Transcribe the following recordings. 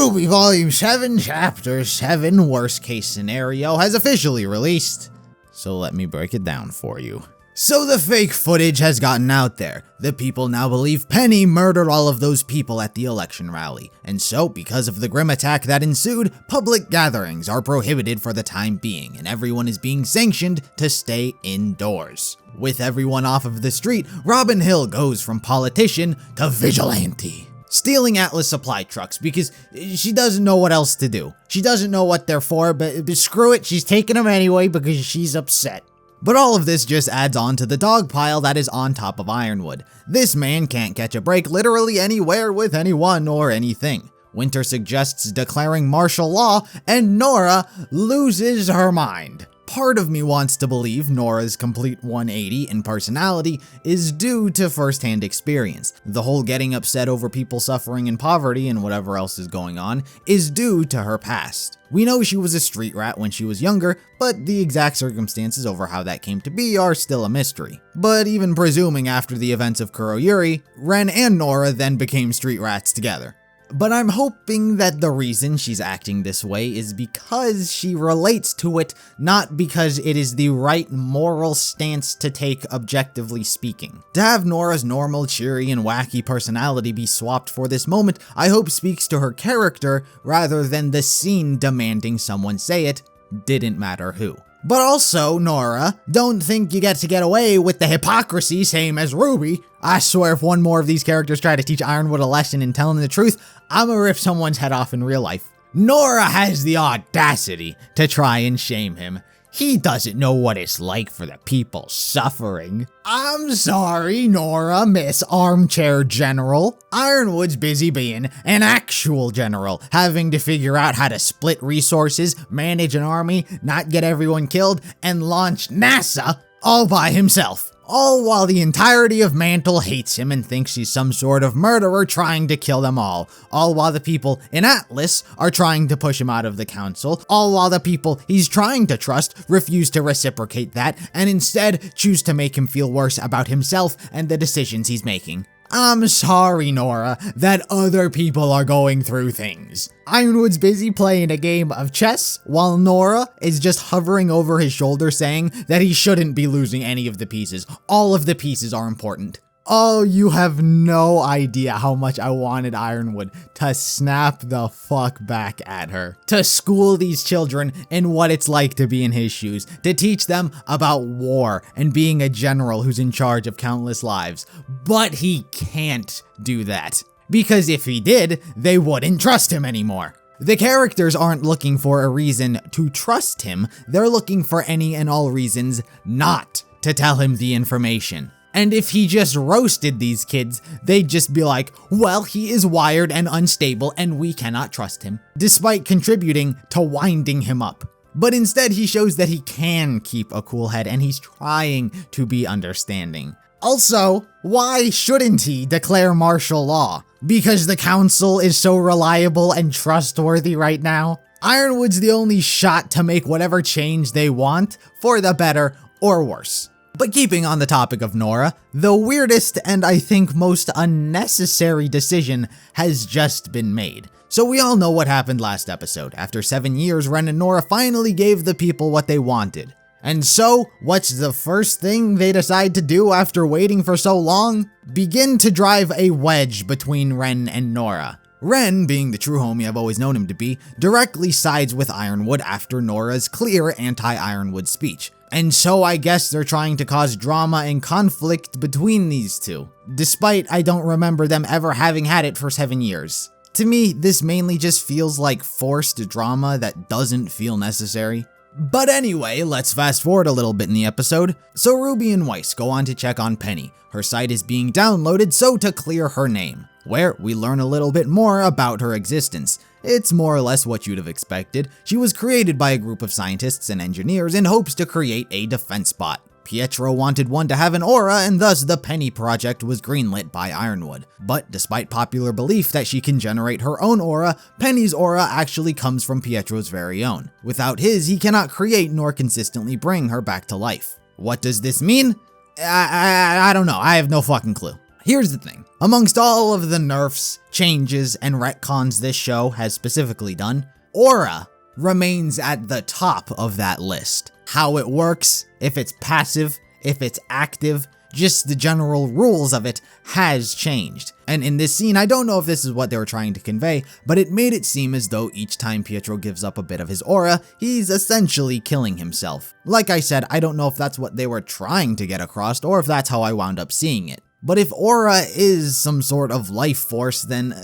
RWBY Volume 7, Chapter 7, Worst Case Scenario has officially released. So let me break it down for you. So the fake footage has gotten out there. The people now believe Penny murdered all of those people at the election rally. And so, because of the grim attack that ensued, public gatherings are prohibited for the time being, and everyone is being sanctioned to stay indoors. With everyone off of the street, Robin Hill goes from politician to vigilante, stealing Atlas supply trucks because she doesn't know what else to do. She doesn't know what they're for, but screw it, she's taking them anyway because she's upset. But all of this just adds on to the dog pile that is on top of Ironwood. This man can't catch a break literally anywhere with anyone or anything. Winter suggests declaring martial law, and Nora loses her mind. Part of me wants to believe Nora's complete 180 in personality is due to first-hand experience. The whole getting upset over people suffering in poverty and whatever else is going on is due to her past. We know she was a street rat when she was younger, but the exact circumstances over how that came to be are still a mystery. But even presuming after the events of Kuroyuri, Ren and Nora then became street rats together. But I'm hoping that the reason she's acting this way is because she relates to it, not because it is the right moral stance to take objectively speaking. To have Nora's normal, cheery, and wacky personality be swapped for this moment, I hope speaks to her character rather than the scene demanding someone say it, didn't matter who. But also, Nora, don't think you get to get away with the hypocrisy same as RWBY. I swear if one more of these characters try to teach Ironwood a lesson in telling the truth, I'ma rip someone's head off in real life. Nora has the audacity to try and shame him. He doesn't know what it's like for the people suffering. I'm sorry, Nora, Miss Armchair General. Ironwood's busy being an actual general, having to figure out how to split resources, manage an army, not get everyone killed, and launch NASA all by himself. All while the entirety of Mantle hates him and thinks he's some sort of murderer trying to kill them all. All while the people in Atlas are trying to push him out of the council. All while the people he's trying to trust refuse to reciprocate that and instead choose to make him feel worse about himself and the decisions he's making. I'm sorry, Nora, that other people are going through things. Ironwood's busy playing a game of chess, while Nora is just hovering over his shoulder saying that he shouldn't be losing any of the pieces. All of the pieces are important. Oh, you have no idea how much I wanted Ironwood to snap the fuck back at her. To school these children in what it's like to be in his shoes. To teach them about war and being a general who's in charge of countless lives. But he can't do that. Because if he did, they wouldn't trust him anymore. The characters aren't looking for a reason to trust him. They're looking for any and all reasons not to tell him the information. And if he just roasted these kids, they'd just be like, well, he is wired and unstable and we cannot trust him, despite contributing to winding him up. But instead he shows that he can keep a cool head and he's trying to be understanding. Also, why shouldn't he declare martial law? Because the council is so reliable and trustworthy right now? Ironwood's the only shot to make whatever change they want, for the better or worse. But keeping on the topic of Nora, the weirdest and I think most unnecessary decision has just been made. So we all know what happened last episode. After 7 years, Ren and Nora finally gave the people what they wanted. And so, what's the first thing they decide to do after waiting for so long? Begin to drive a wedge between Ren and Nora. Ren, being the true homie I've always known him to be, directly sides with Ironwood after Nora's clear anti-Ironwood speech. And so I guess they're trying to cause drama and conflict between these two, despite I don't remember them ever having had it for 7 years. To me, this mainly just feels like forced drama that doesn't feel necessary. But anyway, let's fast forward a little bit in the episode. So RWBY and Weiss go on to check on Penny. Her site is being downloaded, so to clear her name, where we learn a little bit more about her existence. It's more or less what you'd have expected. She was created by a group of scientists and engineers in hopes to create a defense bot. Pietro wanted one to have an aura, and thus the Penny project was greenlit by Ironwood. But despite popular belief that she can generate her own aura, Penny's aura actually comes from Pietro's very own. Without his, he cannot create nor consistently bring her back to life. What does this mean? I don't know. I have no fucking clue. Here's the thing. Amongst all of the nerfs, changes, and retcons this show has specifically done, Aura remains at the top of that list. How it works, if it's passive, if it's active, just the general rules of it has changed. And in this scene, I don't know if this is what they were trying to convey, but it made it seem as though each time Pietro gives up a bit of his aura, he's essentially killing himself. Like I said, I don't know if that's what they were trying to get across or if that's how I wound up seeing it. But if aura is some sort of life force, then,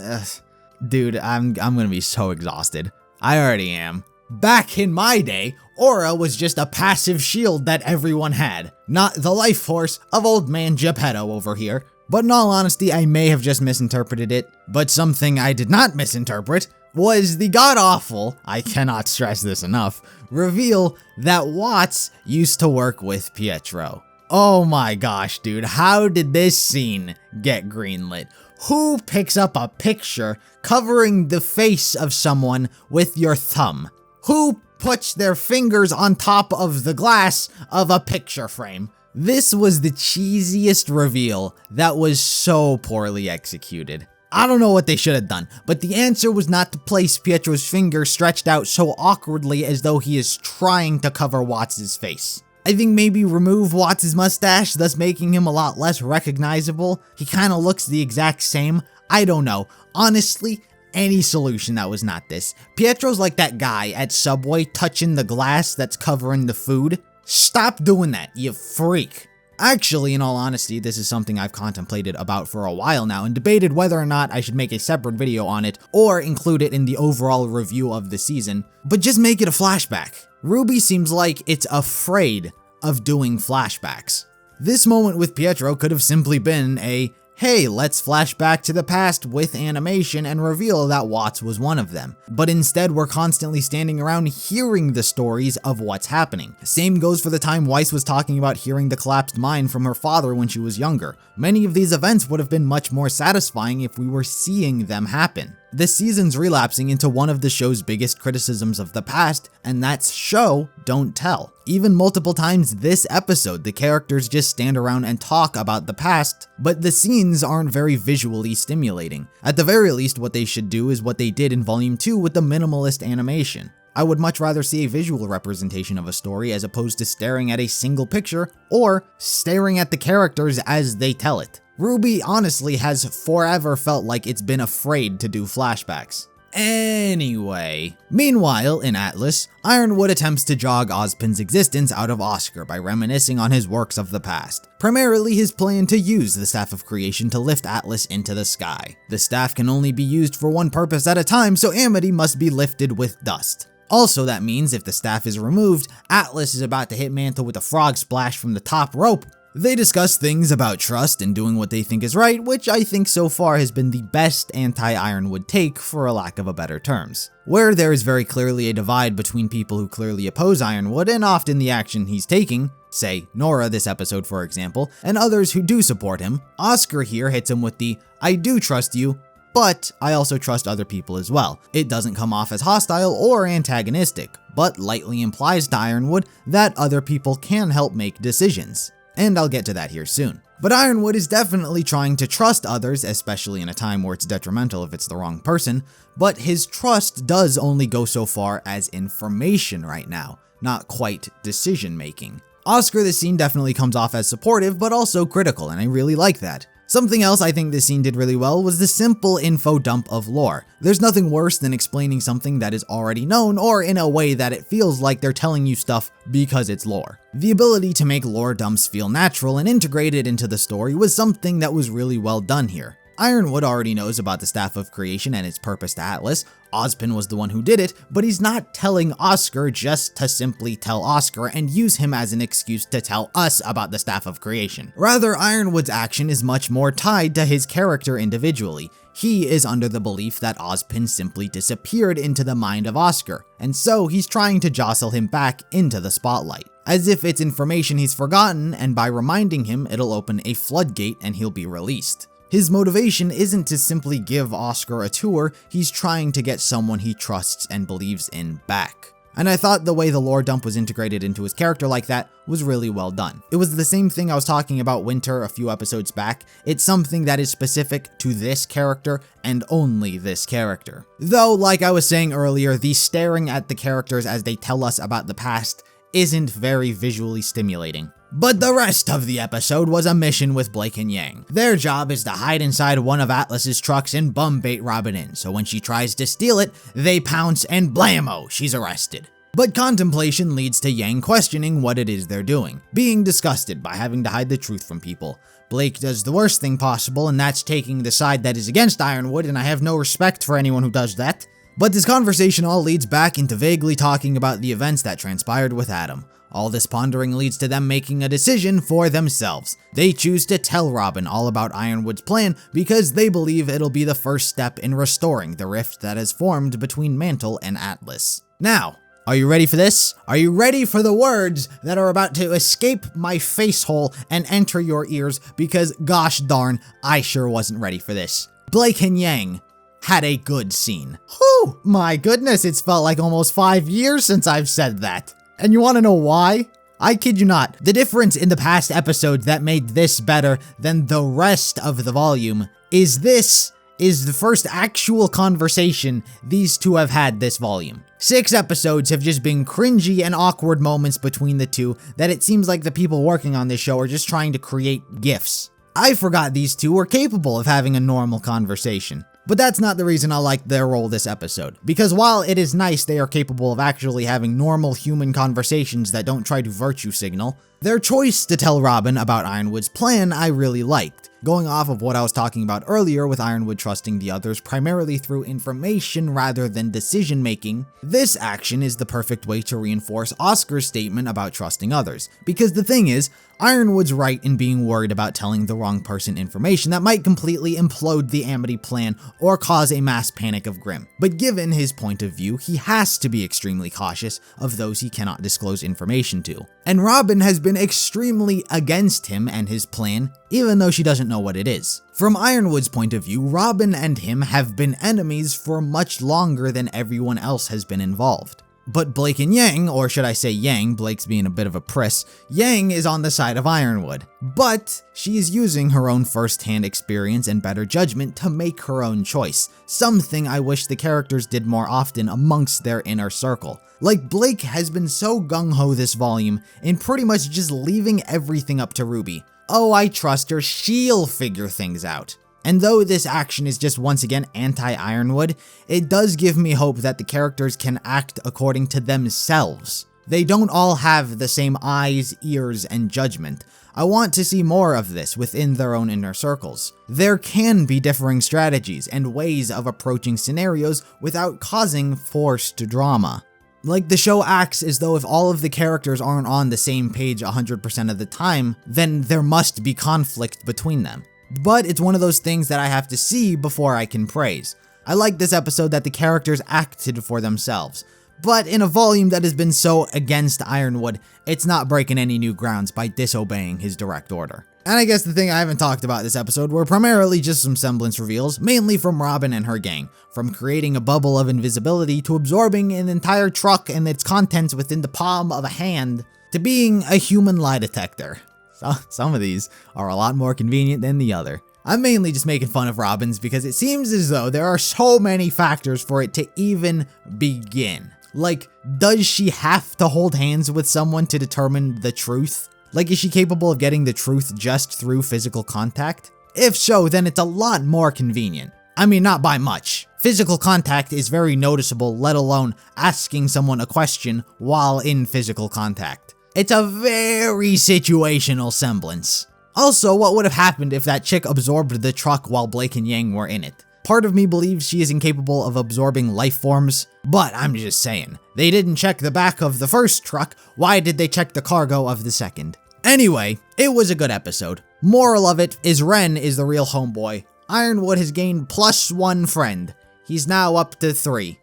dude, I'm gonna be so exhausted. I already am. Back in my day, aura was just a passive shield that everyone had, not the life force of old man Geppetto over here. But in all honesty, I may have just misinterpreted it, but something I did not misinterpret was the god-awful, I cannot stress this enough, reveal that Watts used to work with Pietro. Oh my gosh, dude, how did this scene get greenlit? Who picks up a picture covering the face of someone with your thumb? Who puts their fingers on top of the glass of a picture frame? This was the cheesiest reveal that was so poorly executed. I don't know what they should have done, but the answer was not to place Pietro's finger stretched out so awkwardly as though he is trying to cover Watts' face. I think maybe remove Watts' mustache, thus making him a lot less recognizable. He kinda looks the exact same. I don't know. Honestly, any solution that was not this. Pietro's like that guy at Subway touching the glass that's covering the food. Stop doing that, you freak. Actually, in all honesty, this is something I've contemplated about for a while now and debated whether or not I should make a separate video on it or include it in the overall review of the season, but just make it a flashback. RWBY seems like it's afraid of doing flashbacks. This moment with Pietro could have simply been a, hey, let's flash back to the past with animation and reveal that Watts was one of them. But instead, we're constantly standing around hearing the stories of what's happening. Same goes for the time Weiss was talking about hearing the collapsed mind from her father when she was younger. Many of these events would have been much more satisfying if we were seeing them happen. This season's relapsing into one of the show's biggest criticisms of the past, and that's show, don't tell. Even multiple times this episode, the characters just stand around and talk about the past, but the scenes aren't very visually stimulating. At the very least, what they should do is what they did in Volume 2 with the minimalist animation. I would much rather see a visual representation of a story as opposed to staring at a single picture or staring at the characters as they tell it. RWBY honestly has forever felt like it's been afraid to do flashbacks. Anyway, meanwhile, in Atlas, Ironwood attempts to jog Ozpin's existence out of Oscar by reminiscing on his works of the past. Primarily his plan to use the Staff of Creation to lift Atlas into the sky. The staff can only be used for one purpose at a time, so Amity must be lifted with dust. Also, that means if the staff is removed, Atlas is about to hit Mantle with a frog splash from the top rope. They discuss things about trust and doing what they think is right, which I think so far has been the best anti-Ironwood take, for a lack of a better terms. Where there is very clearly a divide between people who clearly oppose Ironwood and often the action he's taking, say Nora this episode for example, and others who do support him, Oscar here hits him with the, I do trust you, but I also trust other people as well. It doesn't come off as hostile or antagonistic, but lightly implies to Ironwood that other people can help make decisions. And I'll get to that here soon. But Ironwood is definitely trying to trust others, especially in a time where it's detrimental if it's the wrong person, but his trust does only go so far as information right now, not quite decision making. Oscar this scene definitely comes off as supportive, but also critical, and I really like that. Something else I think this scene did really well was the simple info dump of lore. There's nothing worse than explaining something that is already known or in a way that it feels like they're telling you stuff because it's lore. The ability to make lore dumps feel natural and integrated into the story was something that was really well done here. Ironwood already knows about the Staff of Creation and its purpose to Atlas. Ozpin was the one who did it, but he's not telling Oscar just to simply tell Oscar and use him as an excuse to tell us about the Staff of Creation. Rather, Ironwood's action is much more tied to his character individually. He is under the belief that Ozpin simply disappeared into the mind of Oscar, and so he's trying to jostle him back into the spotlight. As if it's information he's forgotten, and by reminding him, it'll open a floodgate and he'll be released. His motivation isn't to simply give Oscar a tour, he's trying to get someone he trusts and believes in back. And I thought the way the lore dump was integrated into his character like that was really well done. It was the same thing I was talking about Winter a few episodes back. It's something that is specific to this character and only this character. Though, like I was saying earlier, the staring at the characters as they tell us about the past isn't very visually stimulating. But the rest of the episode was a mission with Blake and Yang. Their job is to hide inside one of Atlas's trucks and bum bait Robin in, so when she tries to steal it, they pounce and blammo, she's arrested. But contemplation leads to Yang questioning what it is they're doing, being disgusted by having to hide the truth from people. Blake does the worst thing possible, and that's taking the side that is against Ironwood, and I have no respect for anyone who does that. But this conversation all leads back into vaguely talking about the events that transpired with Adam. All this pondering leads to them making a decision for themselves. They choose to tell Robin all about Ironwood's plan because they believe it'll be the first step in restoring the rift that has formed between Mantle and Atlas. Now, are you ready for this? Are you ready for the words that are about to escape my face hole and enter your ears? Because gosh darn, I sure wasn't ready for this. Blake and Yang had a good scene. Whew, my goodness, it's felt like almost 5 years since I've said that. And you want to know why? I kid you not, the difference in the past episode that made this better than the rest of the volume is this is the first actual conversation these two have had this volume. 6 episodes have just been cringy and awkward moments between the two that it seems like the people working on this show are just trying to create GIFs. I forgot these two were capable of having a normal conversation. But that's not the reason I liked their role this episode, because while it is nice they are capable of actually having normal human conversations that don't try to virtue signal, their choice to tell Robin about Ironwood's plan I really liked. Going off of what I was talking about earlier with Ironwood trusting the others primarily through information rather than decision making, this action is the perfect way to reinforce Oscar's statement about trusting others. Because the thing is, Ironwood's right in being worried about telling the wrong person information that might completely implode the Amity plan or cause a mass panic of Grimm. But given his point of view, he has to be extremely cautious of those he cannot disclose information to. And Robin has been extremely against him and his plan, even though she doesn't know what it is. From Ironwood's point of view, Robin and him have been enemies for much longer than everyone else has been involved. But Blake and Yang, or should I say Yang, Blake's being a bit of a priss, Yang is on the side of Ironwood. But she is using her own first-hand experience and better judgment to make her own choice, something I wish the characters did more often amongst their inner circle. Like, Blake has been so gung-ho this volume in pretty much just leaving everything up to RWBY. Oh, I trust her, she'll figure things out. And though this action is just once again anti-Ironwood, it does give me hope that the characters can act according to themselves. They don't all have the same eyes, ears, and judgment. I want to see more of this within their own inner circles. There can be differing strategies and ways of approaching scenarios without causing forced drama. Like, the show acts as though if all of the characters aren't on the same page 100% of the time, then there must be conflict between them. But it's one of those things that I have to see before I can praise. I like this episode that the characters acted for themselves. But in a volume that has been so against Ironwood, it's not breaking any new grounds by disobeying his direct order. And I guess the thing I haven't talked about this episode were primarily just some semblance reveals, mainly from Robin and her gang. From creating a bubble of invisibility to absorbing an entire truck and its contents within the palm of a hand, to being a human lie detector. So, some of these are a lot more convenient than the other. I'm mainly just making fun of Robin's because it seems as though there are so many factors for it to even begin. Like, does she have to hold hands with someone to determine the truth? Like, is she capable of getting the truth just through physical contact? If so, then it's a lot more convenient. I mean, not by much. Physical contact is very noticeable, let alone asking someone a question while in physical contact. It's a very situational semblance. Also, what would have happened if that chick absorbed the truck while Blake and Yang were in it? Part of me believes she is incapable of absorbing life forms, but I'm just saying. They didn't check the back of the first truck, why did they check the cargo of the second? Anyway, it was a good episode. Moral of it is Ren is the real homeboy. Ironwood has gained +1 friend. He's now up to 3.